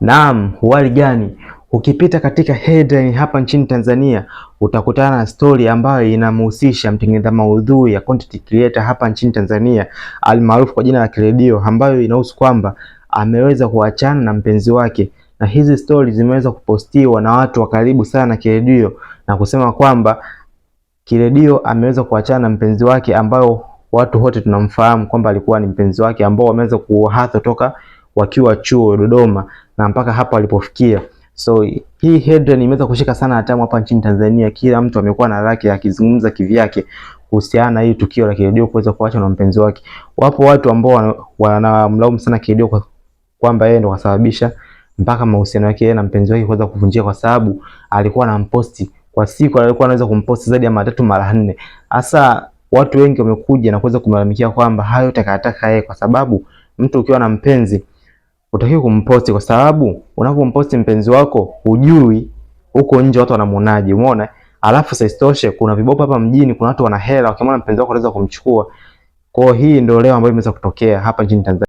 Naam, huhali gani? Ukipita katika headline hapa nchini Tanzania utakutana na story ambayo inamhusisha mtengeneza maudhui ya content creator hapa nchini Tanzania almaarufu kwa jina la Kiredio, ambayo inahusu kwamba ameweza kuachana na mpenzi wake, na hizi stories zimeweza kupostiwa na watu wa karibu sana na Kiredio na kusema kwamba Kiredio ameweza kuachana na mpenzi wake ambao watu wote tunamfahamu kwamba alikuwa ni mpenzi wake, ambao wameweza kuhasa toka wakiwa chuo Dodoma na mpaka hapa walipofikia. So hii headline imeweza kushika sana hatamu hapa nchini Tanzania. Kila mtu amekuwa na lake akizungumza kivyake kuhusiana na hii tukio la Kiredio kuweza kuacha na mpenzi wake. Wapo watu ambao wanamlaumu sana Kiredio kwamba yeye ndo kasababisha mpaka mahusiano yake yeye na mpenzi wake kuweza kuvunjika, kwa sababu alikuwa anamposti kwa siku, alikuwa anaweza kumposti zaidi ya mara 3 mara 4. Hasa watu wengi wamekuja na kuweza kumlalamikia kwamba hayo takataka yeye, kwa sababu mtu ukiwa na mpenzi utakiwa kumposti, kwa sababu unapomposti mpenzi wako hujui huko nje watu wanamuonaje, umeona? Alafu sasa isitoshe kuna vibopa hapa mjini, kuna watu wana hela, wakimwona mpenzi wako wanaweza kumchukua. Kwa hiyo hii ndio leo ambayo imeweza kutokea hapa nchini Tanzania.